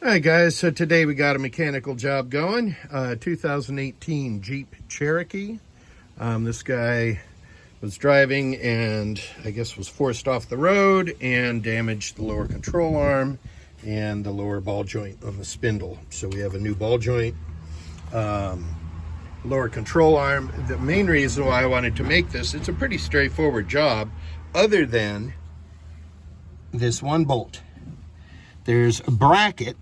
Hi guys, so today we got a mechanical job going. 2018 Jeep Cherokee. This guy was driving and I guess was forced off the road and damaged the lower control arm and the lower ball joint on the spindle. So we have a new ball joint, lower control arm. The main reason why I wanted to make this, it's a pretty straightforward job other than this one bolt. There's a bracket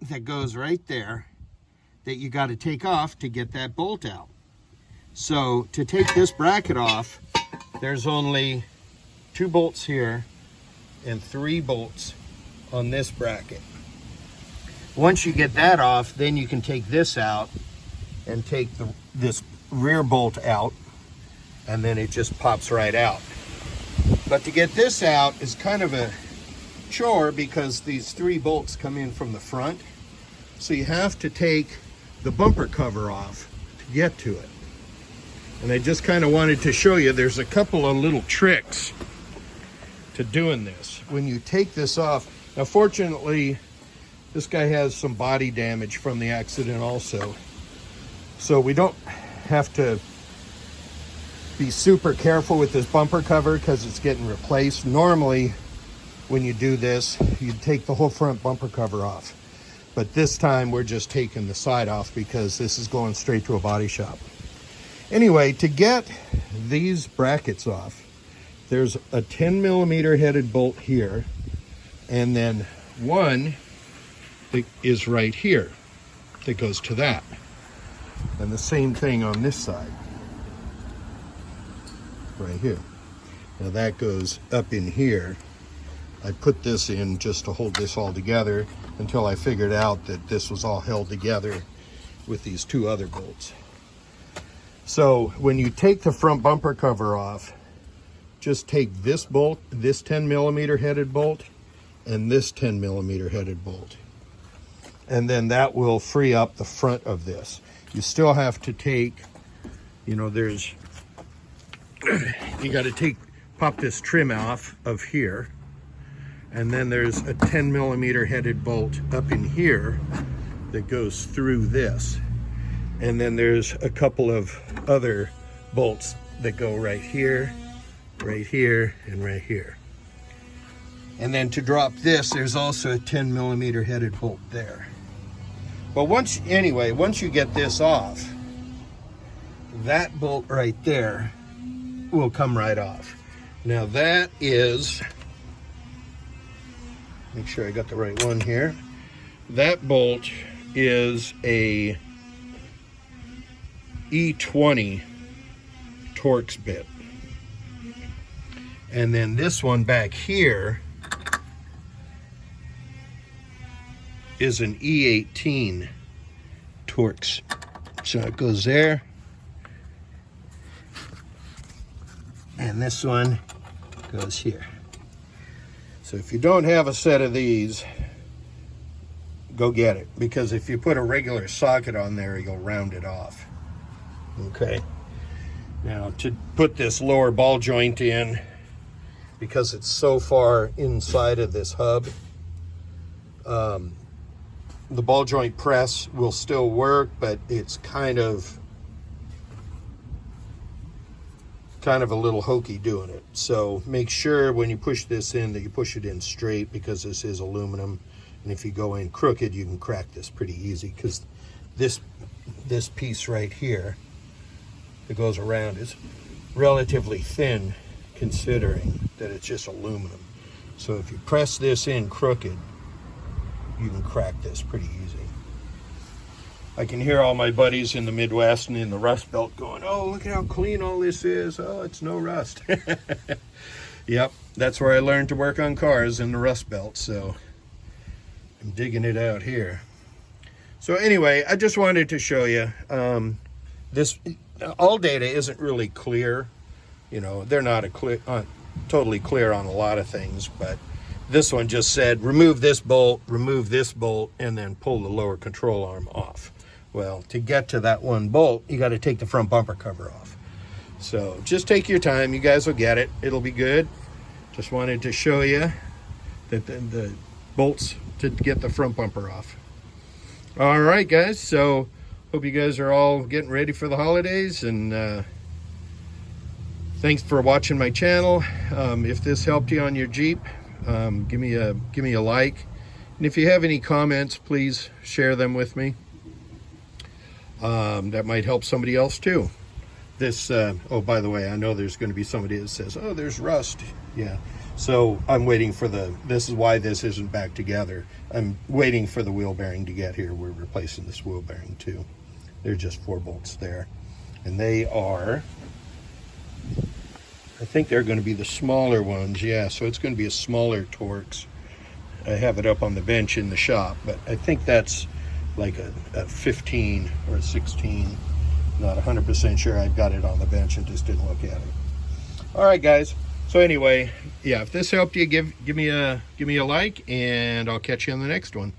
that goes right there that you got to take off to get that bolt out. So to take this bracket off, there's only 2 bolts here and 3 bolts on this bracket. Once you get that off, then you can take this out and take this rear bolt out, and then it just pops right out. But to get this out is kind of a chore because these 3 bolts come in from the front. So you have to take the bumper cover off to get to it. And I just kind of wanted to show you, there's a couple of little tricks to doing this. When you take this off, now fortunately, this guy has some body damage from the accident also. So we don't have to be super careful with this bumper cover because it's getting replaced. Normally, when you do this, you take the whole front bumper cover off. But this time, we're just taking the side off because this is going straight to a body shop. Anyway, to get these brackets off, there's a 10mm headed bolt here, and then one that is right here that goes to that. And the same thing on this side. Right here. Now that goes up in here. I put this in just to hold this all together until I figured out that this was all held together with these 2 other bolts. So when you take the front bumper cover off, just take this bolt, this 10mm headed bolt, and this 10mm headed bolt. And then that will free up the front of this. You still have to take, you know, there's you got to pop this trim off of here, and then there's a 10mm headed bolt up in here that goes through this, and then there's a couple of other bolts that go right here, and right here. And then to drop this, there's also a 10mm headed bolt there. But once you get this off, that bolt right there will come right off. Now that is, make sure I got the right one here. That bolt is a E20 Torx bit. And then this one back here is an E18 Torx. So it goes there. And this one goes here. So if you don't have a set of these, go get it. Because if you put a regular socket on there, you'll round it off. Okay. Now to put this lower ball joint in, because it's so far inside of this hub, the ball joint press will still work, but it's kind of a little hokey doing it. So make sure when you push this in that you push it in straight, because this is aluminum, and if you go in crooked you can crack this pretty easy, because this piece right here that goes around is relatively thin considering that it's just aluminum. So if you press this in crooked, you can crack this pretty easy. I can hear all my buddies in the Midwest and in the Rust Belt going, "Oh, look at how clean all this is. Oh, it's no rust." Yep, that's where I learned to work on cars, in the Rust Belt, so I'm digging it out here. So anyway, I just wanted to show you, this all data isn't really clear. You know, they're not totally clear on a lot of things, but this one just said, remove this bolt, and then pull the lower control arm off. Well, to get to that one bolt, you got to take the front bumper cover off. So just take your time. You guys will get it. It'll be good. Just wanted to show you that the bolts to get the front bumper off. All right, guys, so hope you guys are all getting ready for the holidays, and thanks for watching my channel. If this helped you on your Jeep, give me a like, and if you have any comments, please share them with me. That might help somebody else too. This oh, by the way, I know there's going to be somebody that says, oh, there's rust. Yeah, so I'm waiting for this is why this isn't back together. I'm waiting for the wheel bearing to get here. We're replacing this wheel bearing too. There's just 4 bolts there, and they are, I think they're going to be the smaller ones. Yeah, so it's going to be a smaller Torx. I have it up on the bench in the shop, but I think that's like a 15 or a 16. Not 100% sure. I've got it on the bench and just didn't look at it. All right, guys. So anyway, yeah, if this helped you, give me a like, and I'll catch you on the next one.